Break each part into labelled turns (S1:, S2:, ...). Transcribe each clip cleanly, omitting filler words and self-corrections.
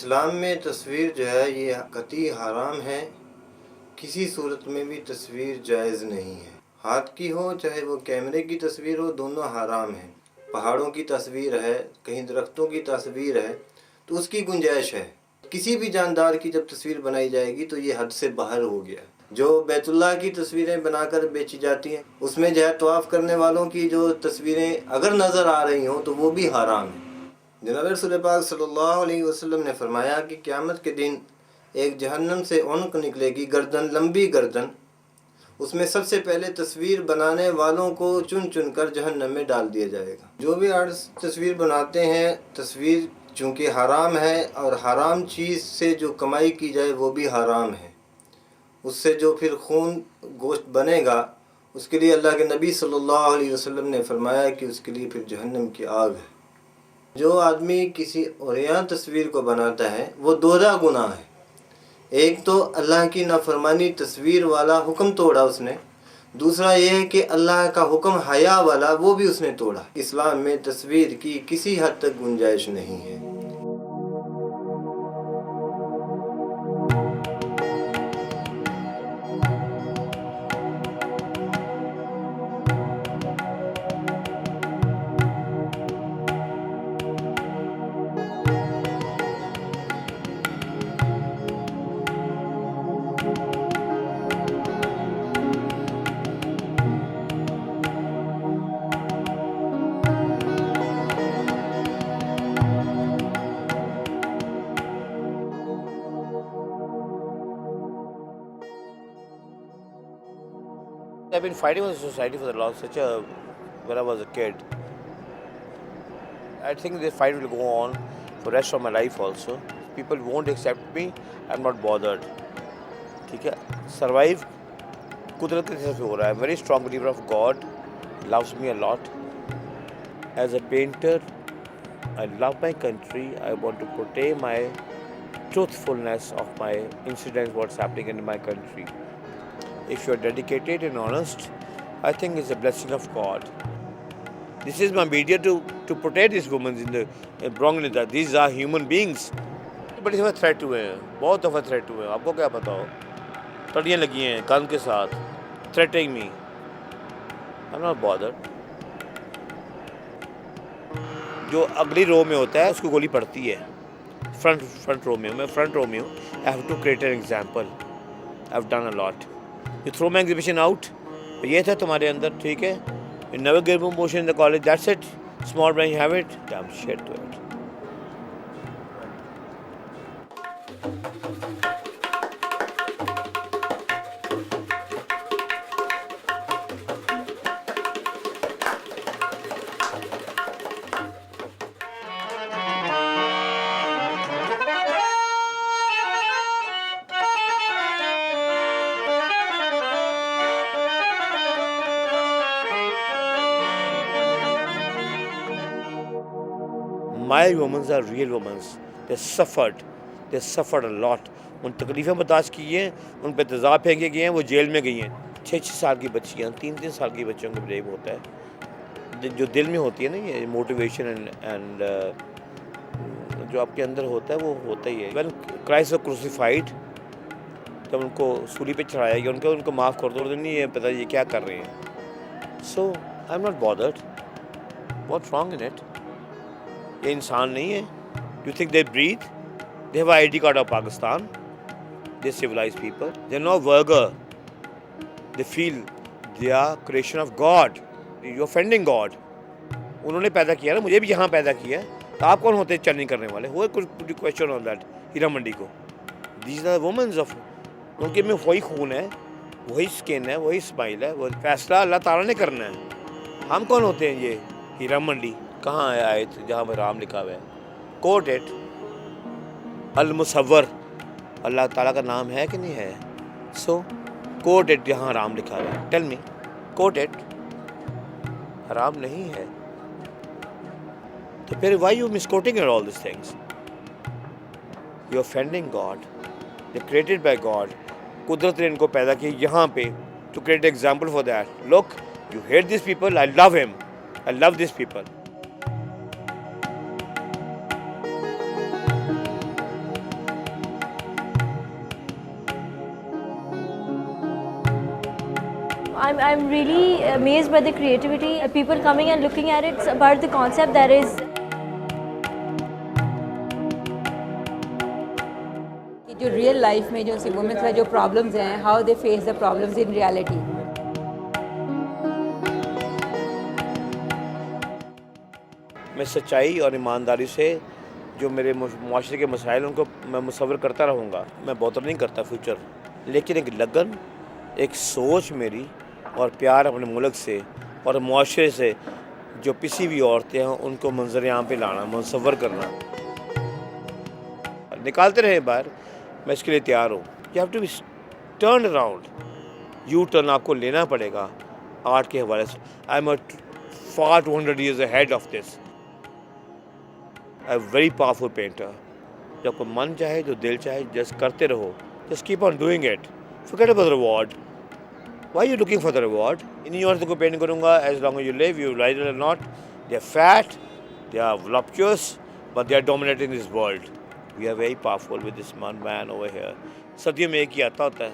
S1: इस्लाम में तस्वीर जो है ये कतई हराम है। किसी सूरत में भी तस्वीर जायज़ नहीं है। हाथ की हो चाहे वो कैमरे की तस्वीर हो, दोनों हराम है। पहाड़ों की तस्वीर है, कहीं दरख्तों की तस्वीर है तो उसकी गुंजाइश है। किसी भी जानदार की जब तस्वीर बनाई जाएगी तो ये हद से बाहर हो गया। जो बैतुल्लाह की तस्वीरें बनाकर बेची जाती हैं उसमें जो है तवाफ़ करने वालों की जो तस्वीरें अगर नज़र आ रही हों तो वो भी हराम है। जनाब रसूल पाक सल्लल्लाहु अलैहि वसल्लम ने फरमाया कि क़यामत के दिन एक जहन्नम से उनक निकलेगी, गर्दन लंबी गर्दन। उसमें सबसे पहले तस्वीर बनाने वालों को चुन चुन कर जहन्नम में डाल दिया जाएगा। जो भी आर्टिस्ट तस्वीर बनाते हैं, तस्वीर चूँकि हराम है और हराम चीज़ से जो कमाई की जाए वो भी हराम है। उससे जो फिर खून गोश्त बनेगा उसके लिए अल्लाह के नबी सल्लल्लाहु अलैहि वसल्लम ने फरमाया कि उसके लिए फिर जहन्नम की आग है। जो आदमी किसी औरिया तस्वीर को बनाता है वो दोहरा गुनाह है। एक तो अल्लाह की नाफरमानी तस्वीर वाला हुक्म तोड़ा उसने, दूसरा ये है कि अल्लाह का हुक्म हया वाला वो भी उसने तोड़ा। इस्लाम में तस्वीर की किसी हद तक गुंजाइश नहीं है।
S2: I've been fighting with the society for the last when I was a kid. I think this fight will go on for the rest of my life also. People won't accept me, I'm not bothered. ठीक है, survive कुदरत की तरफ से हो रहा है. I'm very strong believer of God, loves me a lot. As a painter, I love my country. I want to portray my truthfulness of my incidents, what's happening in my country. If you're dedicated and honest, I think it's a blessing of God. This is my media to protect these women in the wrong. These are human beings. बड़ी दफ़ा threat हुए हैं, बहुत दफ़ा threat हुए हैं. आपको क्या पता हो? तड़ियाँ लगी हैं कान के साथ. Threatening me. I'm not bothered. जो अगली रो में होता है उसको गोली पड़ती है. फ्रंट रो में मैं फ्रंट रो में हूँ. I have to create an example. I've done a lot. You throw my exhibition out. ये था तुम्हारे अंदर, ठीक है. You never gave me motion in the college. That's it. Small brain, you have it. Damn shit to it. My women are real women. They suffered a lot. उन तकलीफ़ें बर्दाश्त की हैं, उन पर तेज़ाब फेंके गए हैं, वो जेल में गई हैं. 6-6 साल की बच्चियाँ, 3-3 साल की बच्चियों को रेप होता है. जो दिल में होती है ना ये मोटिवेशन एंड जो आपके अंदर होता है वो होता ही है. When Christ was crucified, जब उनको सूली पे चढ़ाया गया, उनको माफ़ कर दो, नहीं ये पता ये क्या कर रहे हैं. So I'm not bothered. What's wrong in it? ये इंसान नहीं है. Do you think they breathe? They have an ID card of Pakistan. They're civilized people. They're not vulgar. They feel they are creation of God. You're offending God. उन्होंने पैदा किया ना, मुझे भी यहाँ पैदा किया. तो आप कौन होते हैं चर्निंग करने वाले? Who could you question on that? Heera Mandi को. These are the women of. उनके में वही खून है, वही स्किन है, वही स्माइल है. वो फैसला अल्लाह ताला ने करना है. हम कौन होते हैं ये हीरा मंडी? कहाँ है आयत जहाँ पर राम लिखा हुआ है? Coat it. अल मुसव्वर अल्लाह ताला का नाम है कि नहीं है? सो कोट इट जहाँ राम लिखा हुआ है. Tell me, quote it. हराम नहीं है तो फिर why you misquoting all this things? You offending God. They created by God. कुदरत ने इनको पैदा किया यहाँ पे to create example for that. Look, you hate this people, I love him, I love this people.
S3: I'm really amazed by the creativity. People coming and looking at it, it's about the concept that is.
S4: जो real life में जो women's का जो problems हैं, how they face the problems in reality.
S2: मैं सच्चाई और ईमानदारी से जो मेरे माशरे के मसाइल उनको मैं मुसव्वर करता रहूँगा। मैं बॉदर नहीं करता फ्यूचर, लेकिन एक लगन, एक सोच मेरी और प्यार अपने मुल्क से और माशरे से जो पिसी हुई औरतें हैं उनको मंजर आम पे लाना, मुसव्वर करना, निकालते रहे बाहर। मैं इसके लिए तैयार हूँ। You have to be turn around, U turn आपको लेना पड़ेगा आर्ट के हवाले से। I am far 200 years ahead of this. A very powerful painter. जब कोई मन चाहे जो दिल चाहे जस्ट करते रहो, just keep on doing it. Forget about the reward. Why are you looking for the reward? इन्हीं औरतों को पेंट करूँगा as long as you live, you like it or not. They are fat, they are voluptuous, but they are dominating this world. We are very powerful with this man over here. सर्दियों में एक ही आता होता है,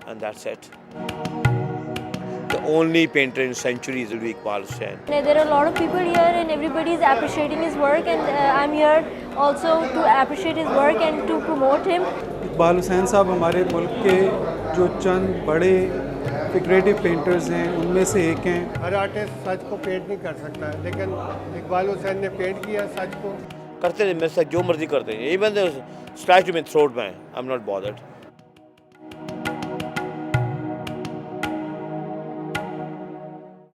S2: and that's it. The only painter in centuries will be Iqbal Hussain.
S3: There are a lot of people here and everybody is appreciating his work, and I'm here also to appreciate his work and to promote him.
S5: Iqbal Hussain साहब हमारे मुल्क के जो चंद बड़े figurative painters हैं उनमें से एक हैं।
S6: हर आर्टिस्ट सच को पेंट नहीं कर सकता, लेकिन इकबाल हुसैन ने पेंट किया सच को।
S2: करते रहे मेरे साथ जो मर्जी करते हैं। Even slash to my throat, मैं आई एम नॉट बॉदर्ड।